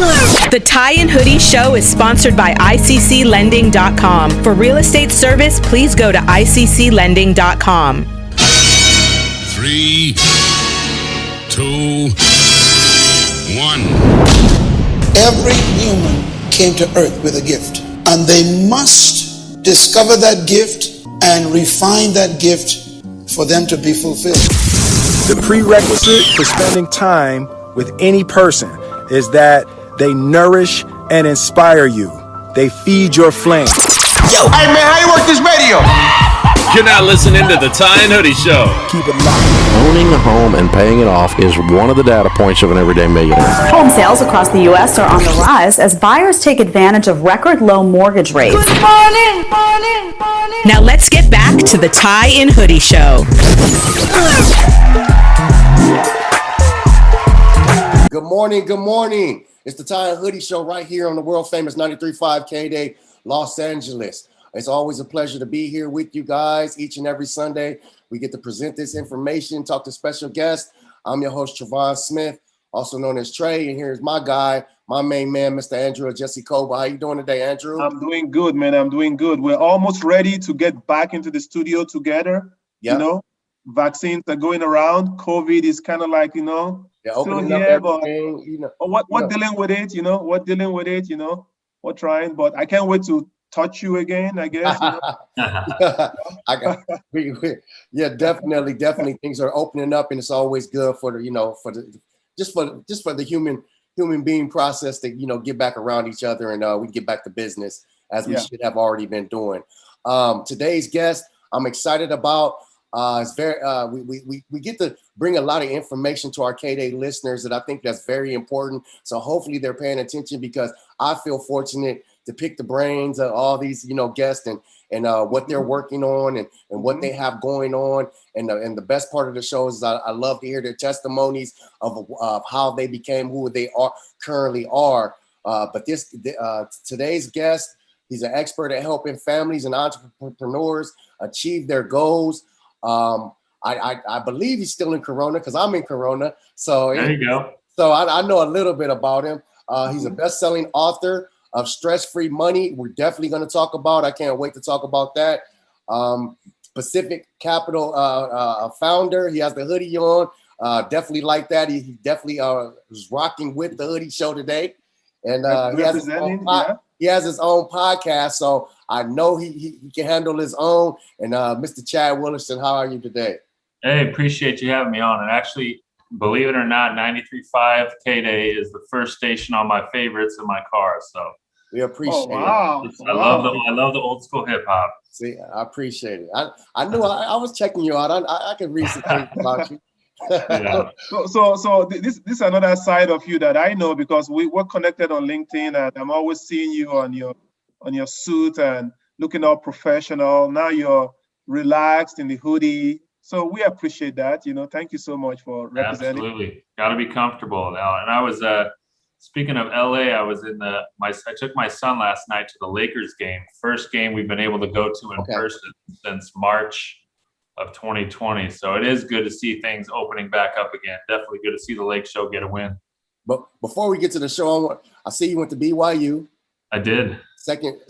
The Tie and Hoodie Show is sponsored by ICCLending.com. For real estate service, please go to ICCLending.com. 3, 2, 1. Every human came to earth with a gift, and they must discover that gift and refine that gift for them to be fulfilled. The prerequisite for spending time with any person is that they nourish and inspire you. They feed your flame. Yo, hey man, how you work this radio? You're not listening to the Tie and Hoodie Show. Keep it locked. Owning a home and paying it off is one of the data points of an everyday millionaire. Home sales across the U.S. are on the rise as buyers take advantage of record low mortgage rates. Good morning. Now let's get back to the Tie and Hoodie Show. Good morning. It's the Tie and Hoodie Show right here on the world famous 93.5 K-Day, Los Angeles. It's always a pleasure to be here with you guys each and every Sunday. We get to present this information, talk to special guests. I'm your host, Trevon Smith, also known as Trey. And here's my guy, my main man, Mr. Andrew Jesse Koba. How you doing today, Andrew? I'm doing good, man. I'm doing good. We're almost ready to get back into the studio together. Yep. You know, vaccines are going around. COVID is kind of like, opening still up here, but dealing with it, we're trying, but I can't wait to touch you again, I guess. Definitely things are opening up, and it's always good for the human being process to get back around each other, and we get back to business as we should have already been doing. Today's guest I'm excited about. It's very we get to bring a lot of information to our K-Day listeners that I think that's very important. So hopefully they're paying attention, because I feel fortunate to pick the brains of all these guests and what they're working on and what they have going on. And the best part of the show is I love to hear their testimonies of how they became who they currently are. But today's guest, he's an expert at helping families and entrepreneurs achieve their goals. I believe he's still in Corona, because I'm in Corona. So there you go. So I know a little bit about him. He's a best-selling author of Stress-Free Money. We're definitely going to talk about. I can't wait to talk about that. Pacific Capital founder. He has the hoodie on. Definitely like that. He definitely is rocking with the Hoodie Show today. And he has his own podcast, so I know he can handle his own. And Mr. Chad Willardson, how are you today? Hey, appreciate you having me on. And actually, believe it or not, 93.5 K-Day is the first station on my favorites in my car. So we appreciate it. I love the old school hip hop. See, I appreciate it. I knew I was checking you out. I could read some things about you. Yeah. So this is another side of you that I know, because we're connected on LinkedIn, and I'm always seeing you on your suit and looking all professional. Now you're relaxed in the hoodie. So we appreciate that. Thank you so much for representing. Absolutely. Got to be comfortable now. And I was speaking of LA, I was I took my son last night to the Lakers game. First game we've been able to go to in person since March of 2020. So it is good to see things opening back up again. Definitely good to see the Lake Show get a win. But before we get to the show, I see you went to BYU. I did. Second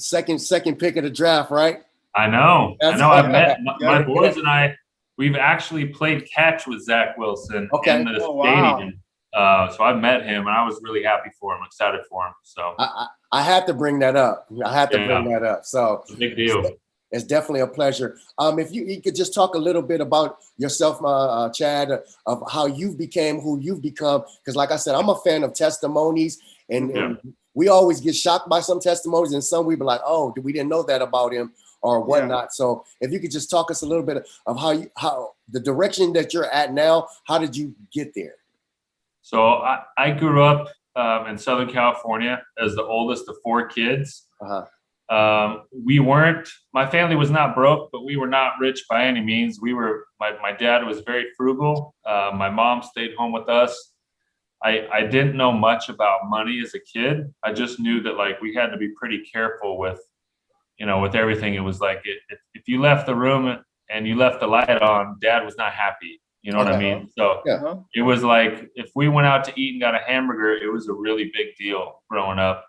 pick of the draft, right? I know. I've met my boys and I. We've actually played catch with Zach Wilson in the stadium. So I met him, and I was really happy for him, excited for him. So I had to bring that up. So it's a big deal. It's definitely a pleasure. If you could just talk a little bit about yourself, Chad, of how you've became who you've become. Because like I said, I'm a fan of testimonies, and we always get shocked by some testimonies, and some we be like, oh, we didn't know that about him or whatnot. Yeah. So if you could just talk us a little bit of how the direction that you're at now, how did you get there? So I grew up in Southern California as the oldest of 4 kids. My family was not broke, but we were not rich by any means. My dad was very frugal. My mom stayed home with us. I didn't know much about money as a kid. I just knew that we had to be pretty careful with everything. It was like if you left the room and you left the light on, Dad was not happy. You know what I mean? So it was like, if we went out to eat and got a hamburger, it was a really big deal growing up.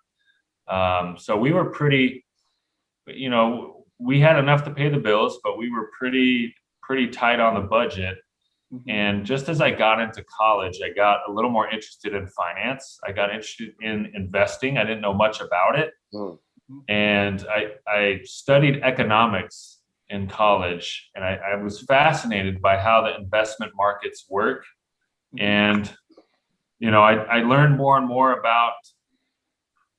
So we were pretty, you know, we had enough to pay the bills, but we were pretty tight on the budget. And just as I got into college, I got a little more interested in finance. I got interested in investing. I didn't know much about it. And I studied economics in college, and I was fascinated by how the investment markets work. And, you know, I learned more and more about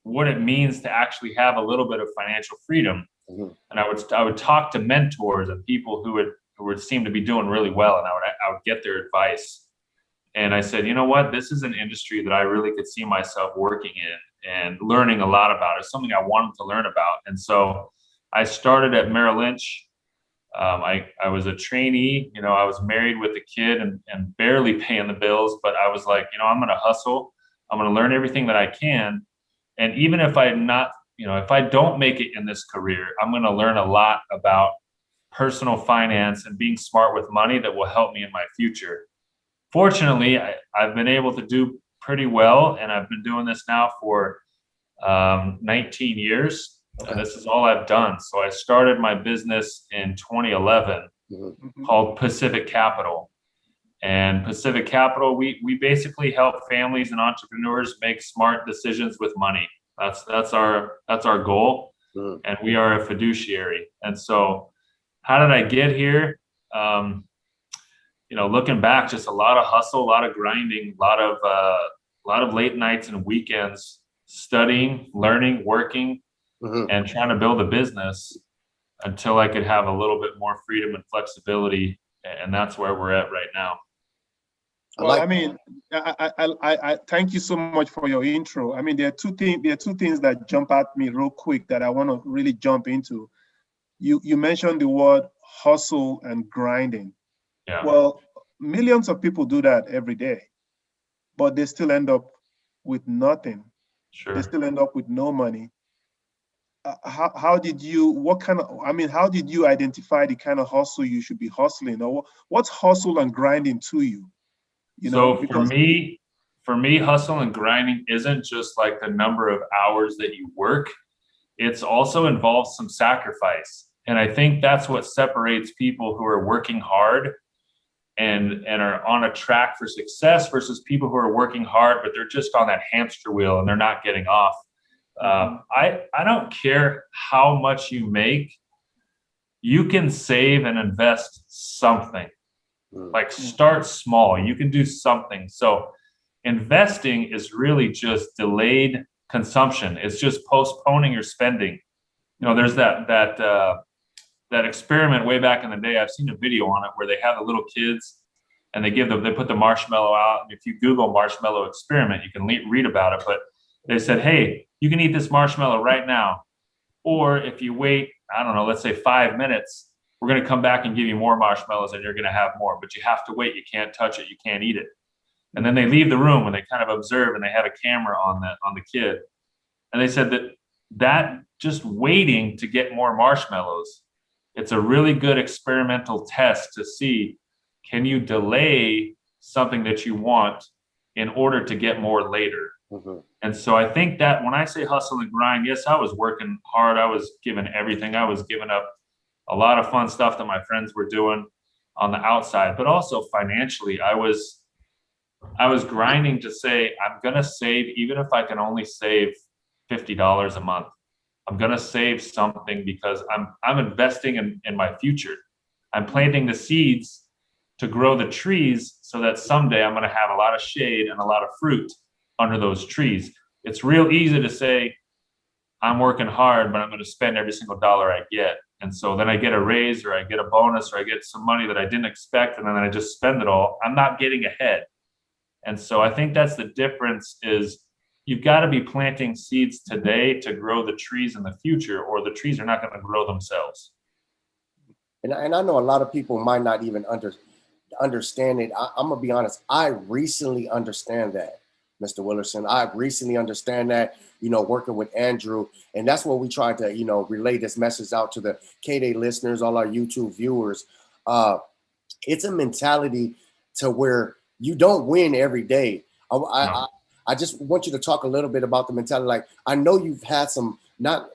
what it means to actually have a little bit of financial freedom. And I would talk to mentors and people who would seem to be doing really well, and I would get their advice. And I said, you know what, this is an industry that I really could see myself working in and learning a lot about. It's something I wanted to learn about. And so I started at Merrill Lynch. I was a trainee. You know, I was married with a kid and barely paying the bills, but I was like, you know, I'm going to hustle. I'm going to learn everything that I can. And even if if I don't make it in this career, I'm going to learn a lot about personal finance and being smart with money that will help me in my future. Fortunately, I've been able to do pretty well, and I've been doing this now for 19 years. And this is all I've done. So I started my business in 2011 called Pacific Capital. And Pacific Capital, we basically help families and entrepreneurs make smart decisions with money. That's our goal. And we are a fiduciary. And so how did I get here? You know, looking back, just a lot of hustle, a lot of grinding, a lot of late nights and weekends studying, learning, working, and trying to build a business until I could have a little bit more freedom and flexibility. And that's where we're at right now. Well, I mean, I thank you so much for your intro. I mean, there are two things that jump at me real quick that I want to really jump into. You mentioned the word hustle and grinding. Yeah. Well, millions of people do that every day, but they still end up with nothing. Sure. They still end up with no money. How did you identify the kind of hustle you should be hustling, or what's hustle and grinding to you? For me, hustle and grinding isn't just like the number of hours that you work. It's also involves some sacrifice. And I think that's what separates people who are working hard and are on a track for success versus people who are working hard, but they're just on that hamster wheel and they're not getting off. I don't care how much you make, you can save and invest something. Like start small, you can do something. So investing is really just delayed consumption. It's just postponing your spending. You know, there's that experiment way back in the day. I've seen a video on it where they have the little kids and they put the marshmallow out. And if you Google marshmallow experiment, you can read about it. But they said, hey, you can eat this marshmallow right now. Or if you wait, I don't know, let's say 5 minutes, we're going to come back and give you more marshmallows and you're going to have more, but you have to wait. You can't touch it. You can't eat it. And then they leave the room and they kind of observe and they have a camera on the kid. And they said that just waiting to get more marshmallows, it's a really good experimental test to see, can you delay something that you want in order to get more later? And so I think that when I say hustle and grind, yes, I was working hard. I was giving everything. I was giving up a lot of fun stuff that my friends were doing on the outside, but also financially, I was grinding to say, I'm going to save, even if I can only save $50 a month. I'm going to save something because I'm investing in my future. I'm planting the seeds to grow the trees so that someday I'm going to have a lot of shade and a lot of fruit under those trees. It's real easy to say, I'm working hard, but I'm going to spend every single dollar I get. And so then I get a raise or I get a bonus or I get some money that I didn't expect, and then I just spend it all. I'm not getting ahead. And so I think that's the difference, is you've got to be planting seeds today to grow the trees in the future, or the trees are not going to grow themselves. And I know a lot of people might not even understand it. I'm going to be honest. I recently understand that, Mr. Willardson. I recently understand that, working with Andrew. And that's what we try to, relay this message out to the K-Day listeners, all our YouTube viewers. It's a mentality to where you don't win every day. I just want you to talk a little bit about the mentality. Like, I know you've had some, not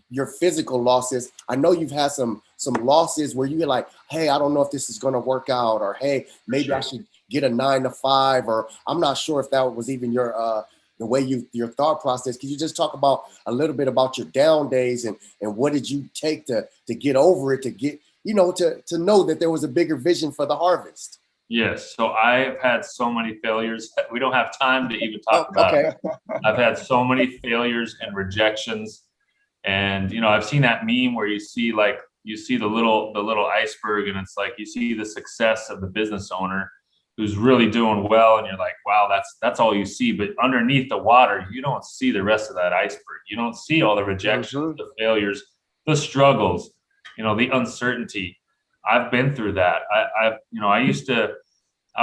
your physical losses. I know you've had some losses where you're like, hey, I don't know if this is going to work out, or hey, maybe I should get a 9 to 5, or I'm not sure if that was even your the way your thought process. Could you just talk about a little bit about your down days and what did you take to get over it, to get, you know, to know that there was a bigger vision for the harvest? Yes. So I've had so many failures that we don't have time to even talk about. Okay. I've had so many failures and rejections. And, you know, I've seen that meme where you see the little iceberg, and it's like you see the success of the business owner who's really doing well, and you're like, wow, that's all you see. But underneath the water, you don't see the rest of that iceberg. You don't see all the rejections, the failures, the struggles, you know, the uncertainty. I've been through that. I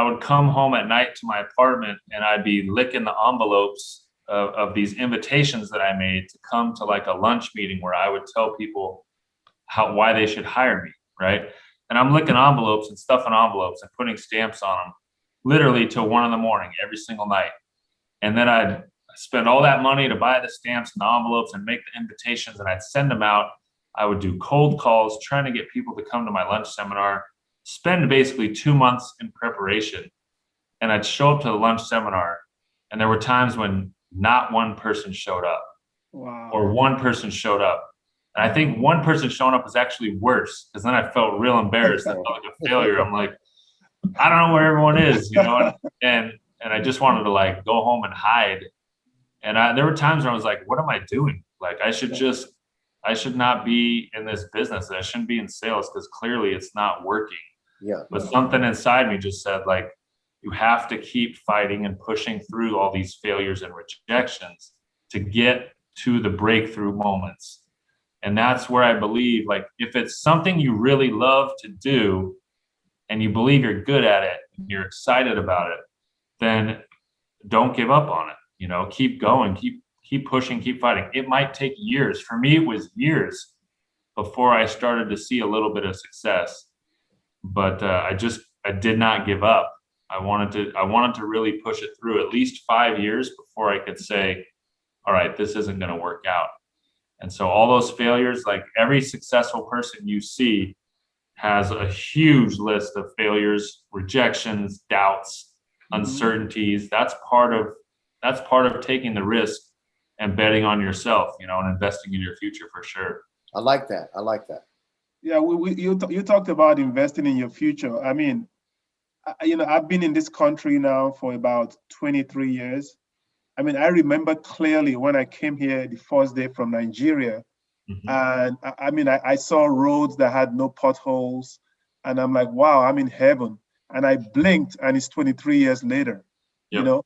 would come home at night to my apartment and I'd be licking the envelopes of these invitations that I made to come to like a lunch meeting where I would tell people why they should hire me, right? And I'm licking envelopes and stuffing envelopes and putting stamps on them literally till 1 a.m. every single night. And then I'd spend all that money to buy the stamps and the envelopes and make the invitations, and I'd send them out. I would do cold calls, trying to get people to come to my lunch seminar, spend basically 2 months in preparation. And I'd show up to the lunch seminar, and there were times when not one person showed up. Wow. Or one person showed up. And I think one person showing up was actually worse, because then I felt real embarrassed. I felt like a failure. I'm like, I don't know where everyone is, you know, and I just wanted to like go home and hide. And there were times where I was like, what am I doing? Like, I should not be in this business. I shouldn't be in sales, because clearly it's not working. Yeah. But something inside me just said, like, you have to keep fighting and pushing through all these failures and rejections to get to the breakthrough moments. And that's where I believe, like, if it's something you really love to do and you believe you're good at it, and you're excited about it, then don't give up on it. You know, keep going, keep pushing, keep fighting. It might take years. For me, it was years before I started to see a little bit of success. But I did not give up. I wanted to really push it through at least 5 years before I could say, all right, this isn't going to work out. And so all those failures, like every successful person you see has a huge list of failures, rejections, doubts, uncertainties. That's part of taking the risk and betting on yourself, you know, and investing in your future for sure. I like that. Yeah, you talked about investing in your future. I mean, you know, I've been in this country now for about 23 years. I mean, I remember clearly when I came here the first day from Nigeria, and I mean, I saw roads that had no potholes, and I'm like, wow, I'm in heaven. And I blinked, and it's 23 years later. You know,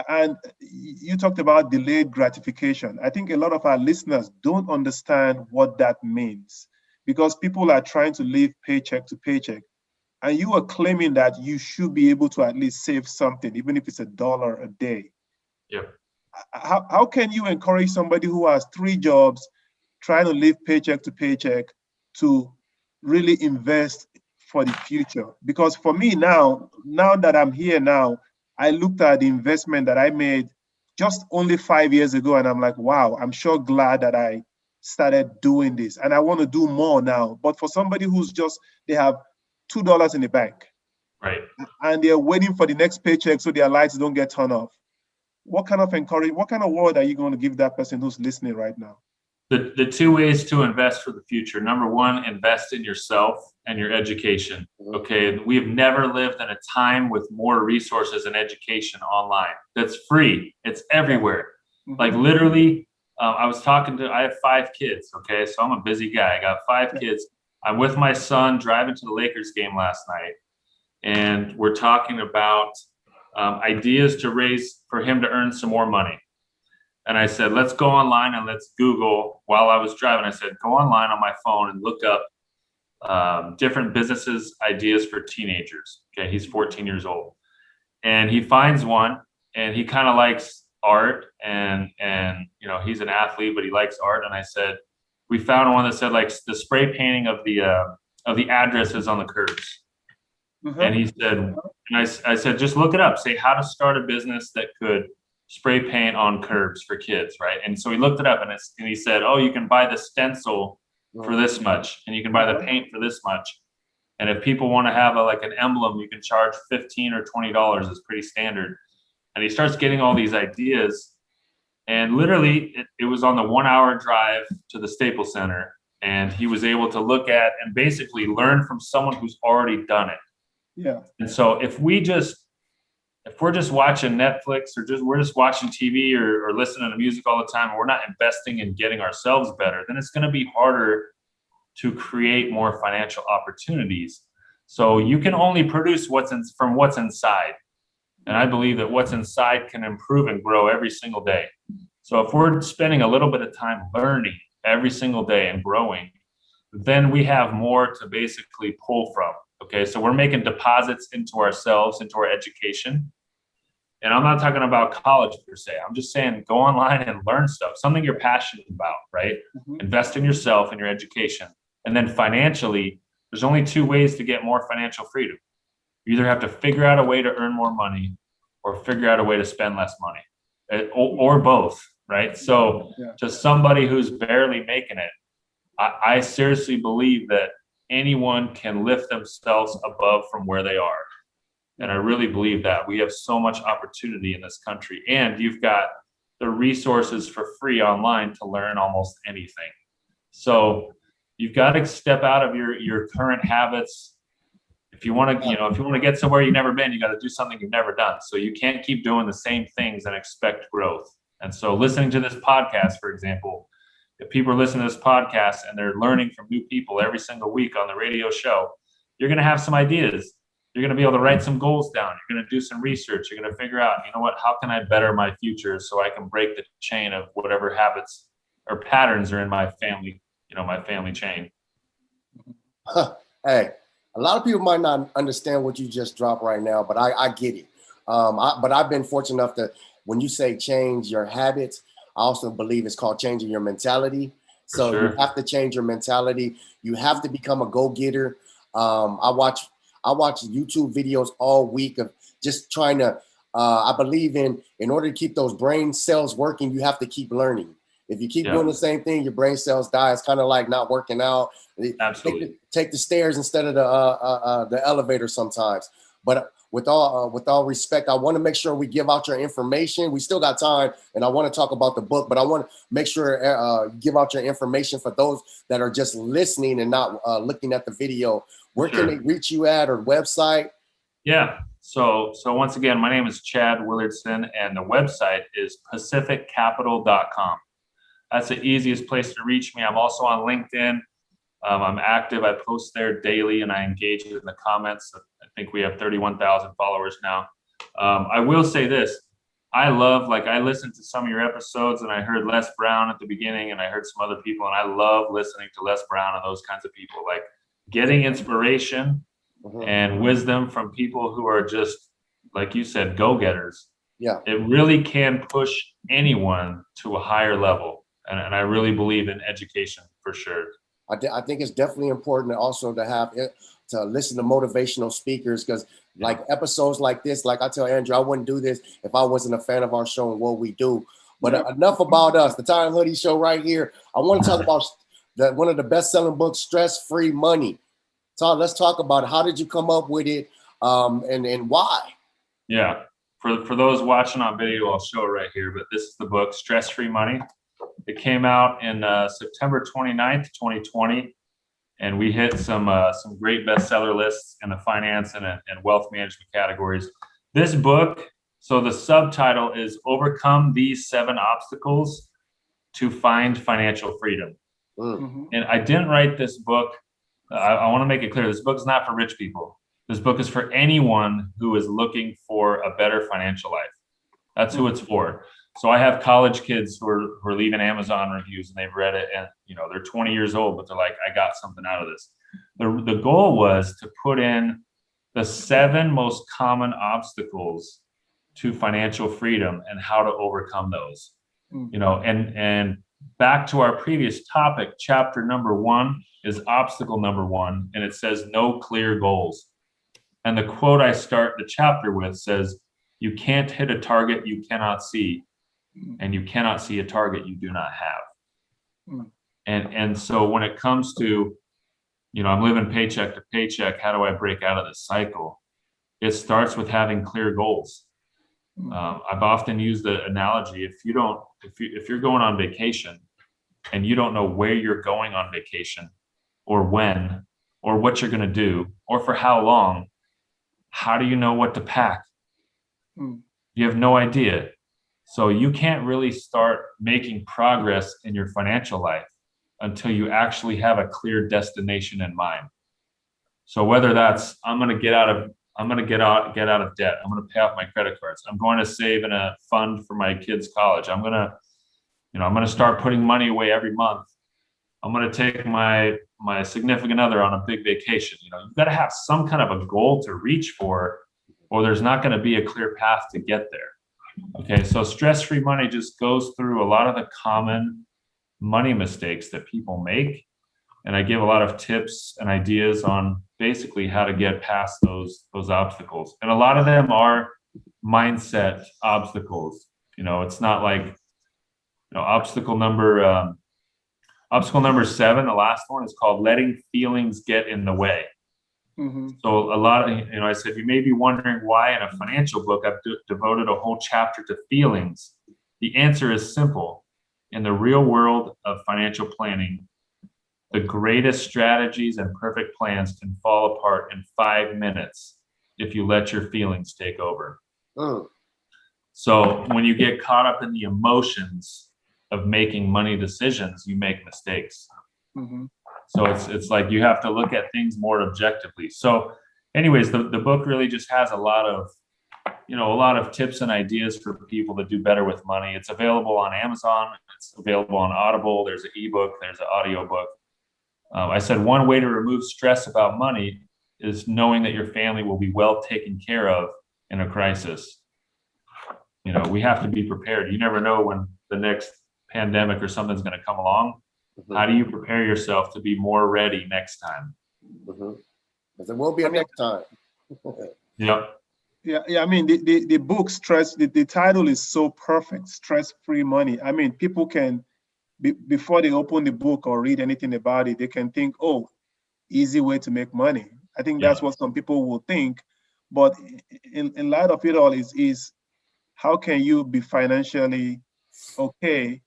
and you talked about delayed gratification. I think a lot of our listeners don't understand what that means, because people are trying to live paycheck to paycheck. And you are claiming that you should be able to at least save something, even if it's $1 a day. Yep. How can you encourage somebody who has 3 jobs, trying to live paycheck to paycheck, to really invest for the future? Because for me now that I'm here now, I looked at the investment that I made just only 5 years ago, and I'm like, wow, I'm sure glad that I started doing this, and I want to do more now. But for somebody who's they have $2 in the bank, right, and they're waiting for the next paycheck so their lights don't get turned off, what kind of word are you going to give that person who's listening right now? The 2 ways to invest for the future. Number 1, invest in yourself and your education. Okay, we've never lived in a time with more resources and education online. That's free. It's everywhere. Like literally, I have 5 kids. Okay, so I'm a busy guy. I got 5 kids. I'm with my son driving to the Lakers game last night, and we're talking about ideas for him to earn some more money. And I said, let's go online and let's Google. While I was driving, I said, go online on my phone and look up different businesses, ideas for teenagers. Okay, he's 14 years old. And he finds one, and he kind of likes art, and you know, he's an athlete, but he likes art. And I said, we found one that said like the spray painting of the addresses on the curbs. And he said, and I said, just look it up. Say how to start a business that could spray paint on curbs for kids, right? And so he looked it up, and he said, oh, you can buy the stencil for this much, and you can buy the paint for this much. And if people want to have like an emblem, you can charge $15 or $20. It's pretty standard. And he starts getting all these ideas, and literally it was on the 1 hour drive to the Staples Center, and he was able to look at and basically learn from someone who's already done it. Yeah. And so if we're just watching Netflix or we're just watching TV or listening to music all the time, and we're not investing in getting ourselves better, then it's going to be harder to create more financial opportunities. So you can only produce from what's inside. And I believe that what's inside can improve and grow every single day. So if we're spending a little bit of time learning every single day and growing, then we have more to basically pull from. Okay, so we're making deposits into ourselves, into our education. And I'm not talking about college per se. I'm just saying go online and learn stuff, something you're passionate about, right? Invest in yourself and your education. And then financially, there's only two ways to get more financial freedom. You either have to figure out a way to earn more money or figure out a way to spend less money, or both, right? So to somebody who's barely making it, I seriously believe that anyone can lift themselves above from where they are. And I really believe that we have so much opportunity in this country, and you've got the resources for free online to learn almost anything. So you've got to step out of your current habits. If you want to get somewhere you've never been, you got to do something you've never done. So you can't keep doing the same things and expect growth. And so listening to this podcast, for example, if people are listening to this podcast and they're learning from new people every single week on the radio show, you're going to have some ideas. You're going to be able to write some goals down. You're going to do some research. You're going to figure out, you know what, how can I better my future so I can break the chain of whatever habits or patterns are in my family, my family chain. Hey, a lot of people might not understand what you just dropped right now, but I get it. But I've been fortunate enough to, when you say change your habits, I also believe it's called changing your mentality. So you have to change your mentality. You have to become a go-getter. I watch YouTube videos all week of just trying to, I believe in order to keep those brain cells working, you have to keep learning. If you keep doing the same thing, your brain cells die. It's kind of like not working out. Absolutely. Take the stairs instead of the elevator sometimes. But with all respect, I want to make sure we give out your information. We still got time, and I want to talk about the book, but I want to make sure give out your information for those that are just listening and not looking at the video. Where can they reach you at, or website? Yeah. So once again, my name is Chad Willardson, and the website is pacificcapital.com. That's the easiest place to reach me. I'm also on LinkedIn. I'm active. I post there daily, and I engage in the comments. I think we have 31,000 followers now. I will say this. I listened to some of your episodes, and I heard Les Brown at the beginning, and I heard some other people, and I love listening to Les Brown and those kinds of people. Like getting inspiration and wisdom from people who are just, like you said, go-getters. Yeah. It really can push anyone to a higher level. And I really believe in education for sure. I think it's definitely important also to listen to motivational speakers, because like episodes like this, like I tell Andrew, I wouldn't do this if I wasn't a fan of our show and what we do. But enough about us. The Time Hoodie Show right here. I want to talk about one of the best-selling books, Stress-Free Money. So let's talk about how did you come up with it, and why? Yeah. For those watching on video, I'll show it right here. But this is the book, Stress-Free Money. It came out in September 29th, 2020, and we hit some great bestseller lists in the finance and wealth management categories. This book, so the subtitle is Overcome These 7 Obstacles to Find Financial Freedom. And I didn't write this book. I want to make it clear, this book is not for rich people. This book is for anyone who is looking for a better financial life. That's who it's for. So I have college kids who are leaving Amazon reviews, and they've read it, and they're 20 years old, but they're like, I got something out of this. The goal was to put in the 7 most common obstacles to financial freedom and how to overcome those. And back to our previous topic, chapter number 1 is obstacle number 1, and it says no clear goals. And the quote I start the chapter with says, "You can't hit a target you cannot see, and you cannot see a target you do not have." And so when it comes to, I'm living paycheck to paycheck, how do I break out of this cycle? It starts with having clear goals. I've often used the analogy, if you're going on vacation and you don't know where you're going on vacation or when or what you're going to do or for how long, how do you know what to pack? You have no idea. So you can't really start making progress in your financial life until you actually have a clear destination in mind. So whether that's, I'm going to get out of debt. I'm going to pay off my credit cards. I'm going to save in a fund for my kids' college. I'm going to start putting money away every month. I'm going to take my significant other on a big vacation. You've got to have some kind of a goal to reach for, or there's not going to be a clear path to get there. Okay, so stress-free money just goes through a lot of the common money mistakes that people make. And I give a lot of tips and ideas on basically how to get past those obstacles. And a lot of them are mindset obstacles. It's not like, obstacle number 7, the last one, is called letting feelings get in the way. So a lot of, I said, you may be wondering why in a financial book I've devoted a whole chapter to feelings. The answer is simple. In the real world of financial planning, the greatest strategies and perfect plans can fall apart in 5 minutes if you let your feelings take over. So when you get caught up in the emotions of making money decisions, you make mistakes. So it's like you have to look at things more objectively. So anyways, the book really just has a lot of tips and ideas for people to do better with money. It's available on Amazon. It's available on Audible. There's an ebook. There's an audio book. I said one way to remove stress about money is knowing that your family will be well taken care of in a crisis. We have to be prepared. You never know when the next pandemic or something's going to come along. How do you prepare yourself to be more ready next time? Because there will be a next time. Yeah. I mean, the book Stress, the title is so perfect, Stress-Free Money. I mean, people can, before they open the book or read anything about it, they can think, oh, easy way to make money. I think that's what some people will think. But in light of it all is how can you be financially okay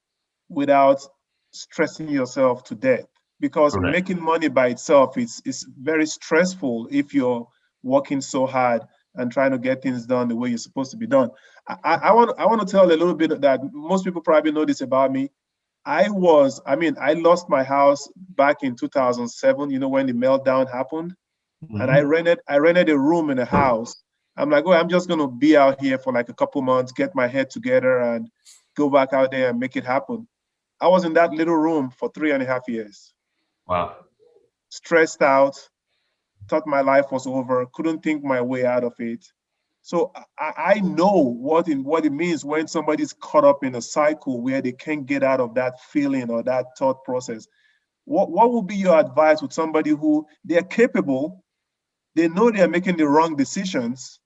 without stressing yourself to death? Because making money by itself is very stressful if you're working so hard and trying to get things done the way you're supposed to be done. I want to tell a little bit that most people probably know this about me. I lost my house back in 2007, when the meltdown happened. And I rented a room in a house. I'm like, I'm just going to be out here for like a couple months, get my head together and go back out there and make it happen. I was in that little room for 3.5 years. Wow. Stressed out, thought my life was over, couldn't think my way out of it. So I know what it means when somebody's caught up in a cycle where they can't get out of that feeling or that thought process. What would be your advice with somebody who they're capable, they know they're making the wrong decisions,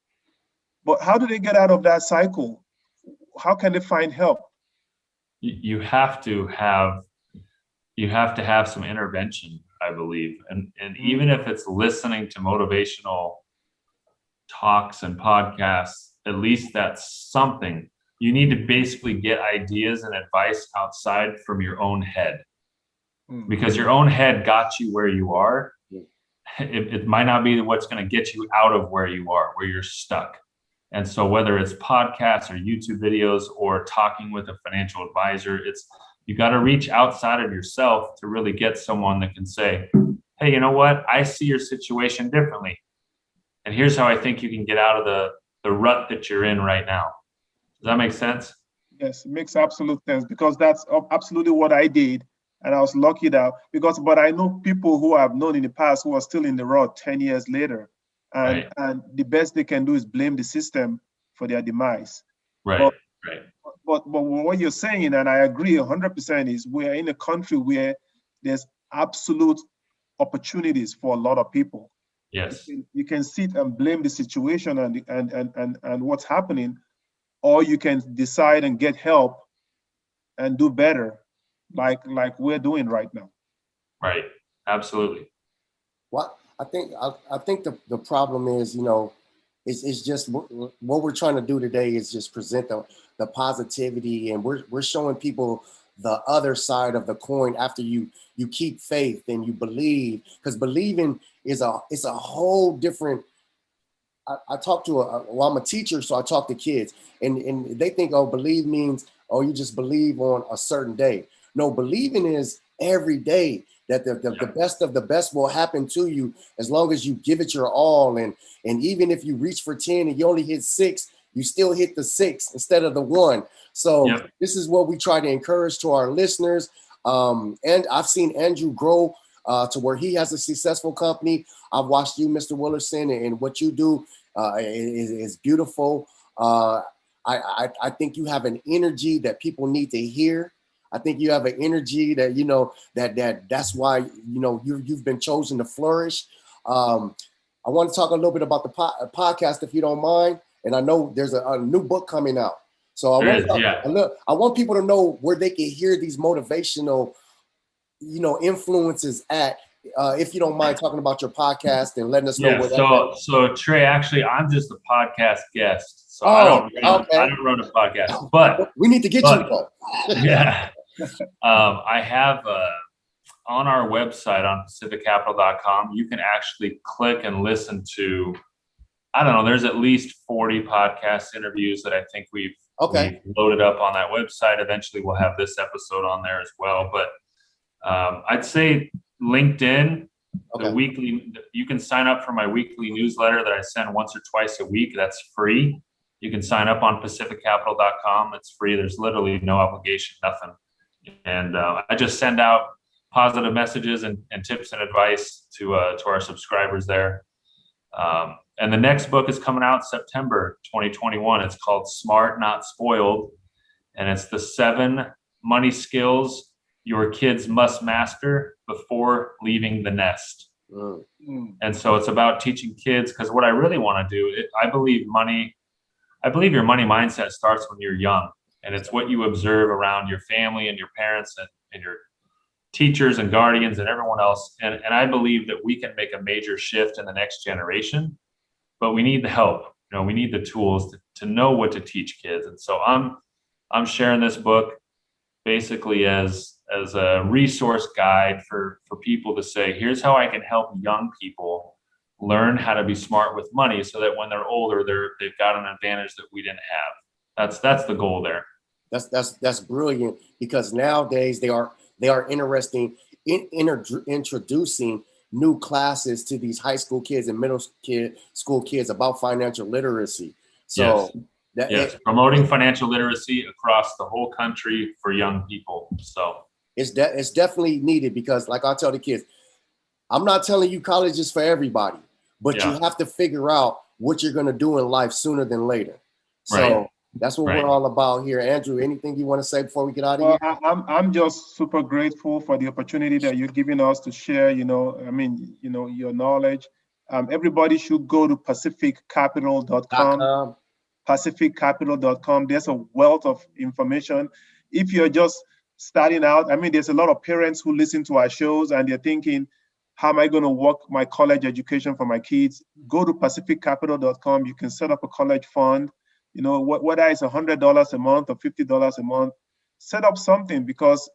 but how do they get out of that cycle? How can they find help? You have to have some intervention, I believe. And even if it's listening to motivational talks and podcasts, at least that's something. You need to basically get ideas and advice outside from your own head, because your own head got you where you are. It might not be what's going to get you out of where you are, where you're stuck. And so whether it's podcasts or YouTube videos or talking with a financial advisor, you got to reach outside of yourself to really get someone that can say, hey, you know what? I see your situation differently. And here's how I think you can get out of the rut that you're in right now. Does that make sense? Yes, it makes absolute sense, because that's absolutely what I did. And I was lucky but I know people who I've known in the past who are still in the rut 10 years later. And the best they can do is blame the system for their demise. But what you're saying, and I agree 100%, is we're in a country where there's absolute opportunities for a lot of people. Yes. You can sit and blame the situation and what's happening, or you can decide and get help and do better, like we're doing right now. Right. Absolutely. Well, I think the problem is, it's just what we're trying to do today is just present the positivity, and we're showing people the other side of the coin after you keep faith and you believe, because believing is a whole different. I talk to I'm a teacher, so I talk to kids, and they think, oh, believe means, oh, you just believe on a certain day. No, believing is every day that the best of the best will happen to you as long as you give it your all. And even if you reach for 10 and you only hit 6, you still hit the 6 instead of the 1. So This is what we try to encourage to our listeners. And I've seen Andrew grow to where he has a successful company. I've watched you, Mr. Willardson, and what you do is beautiful. I think you have an energy that people need to hear. I think you have an energy that, that's why, you've been chosen to flourish. I want to talk a little bit about the podcast, if you don't mind. And I know there's a new book coming out. So I want people to know where they can hear these motivational, influences at. If you don't mind talking about your podcast and letting us know where that is. So Trey, actually, I'm just a podcast guest. So I don't run a podcast, but we need to get you though. Yeah. I have on our website on pacificcapital.com, you can actually click and listen to, I don't know, there's at least 40 podcast interviews that I think we've loaded up on that website. Eventually we'll have this episode on there as well. But I'd say LinkedIn, the weekly, you can sign up for my weekly newsletter that I send once or twice a week. That's free. You can sign up on pacificcapital.com. It's free. There's literally no obligation, nothing. And I just send out positive messages and tips and advice to our subscribers there. And the next book is coming out September 2021. It's called Smart Not Spoiled. And it's the 7 money skills your kids must master before leaving the nest. And so it's about teaching kids, because what I really want to do, I believe your money mindset starts when you're young, and it's what you observe around your family and your parents and your teachers and guardians and everyone else. And I believe that we can make a major shift in the next generation, but we need the help. We need the tools to know what to teach kids. And so I'm sharing this book basically as a resource guide for people to say, here's how I can help young people learn how to be smart with money, so that when they're older, they've got an advantage that we didn't have. That's the goal there. That's brilliant, because nowadays they are interesting in introducing new classes to these high school kids and middle school kids about financial literacy. So promoting financial literacy across the whole country for young people. So it's definitely needed, because like I tell the kids, I'm not telling you college is for everybody, but you have to figure out what you're going to do in life sooner than later. So that's what we're all about here. Andrew, anything you want to say before we get out of here? I'm just super grateful for the opportunity that you're giving us to share, your knowledge. Everybody should go to pacificcapital.com. pacificcapital.com. There's a wealth of information. If you're just starting out, there's a lot of parents who listen to our shows and they're thinking, how am I going to work my college education for my kids? Go to pacificcapital.com. You can set up a college fund, whether it's $100 a month or $50 a month, set up something, because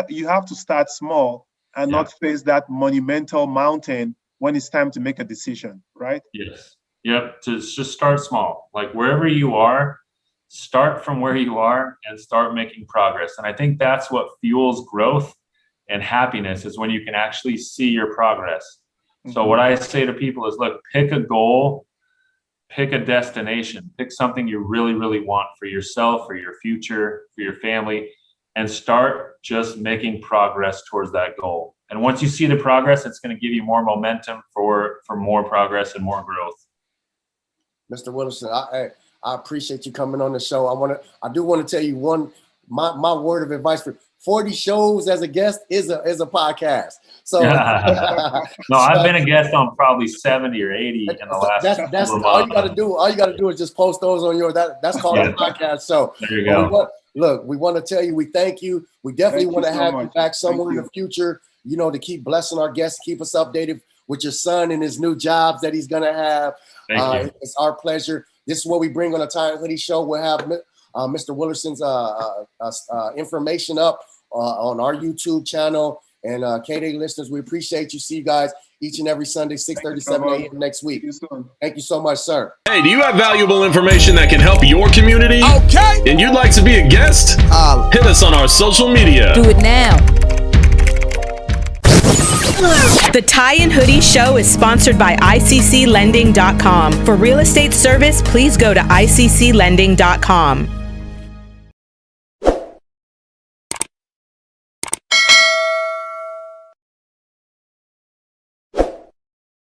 you have to start small and not face that monumental mountain when it's time to make a decision, right? Yes. Yep. To just start small, like wherever you are, start from where you are and start making progress. And I think that's what fuels growth and happiness, is when you can actually see your progress. So what I say to people is, look, pick a goal, pick a destination, pick something you really, really want for yourself, for your future, for your family, and start just making progress towards that goal. And once you see the progress, it's going to give you more momentum for more progress and more growth. Mr. Willardson, I appreciate you coming on the show. I do want to tell you my word of advice 40 shows as a guest is a podcast. So no, I've been a guest on probably 70 or 80 in the last. That's all you got to do. All you got to do is just post those on your. That's called a podcast. So there you go. We want to tell you we thank you. We definitely want to have you back somewhere in the future. You know, to keep blessing our guests, keep us updated with your son and his new jobs that he's gonna have. It's our pleasure. This is what we bring on a Tie and Hoodie show. We'll have Mr. Willardson's information up on our YouTube channel. And K-Day listeners, we appreciate you. See you guys each and every Sunday, 6:37 a.m. next week. Thank you so much, sir. Hey, do you have valuable information that can help your community? Okay. And you'd like to be a guest? Hit us on our social media. Do it now. The Tie and Hoodie Show is sponsored by ICCLending.com. For real estate service, please go to ICCLending.com.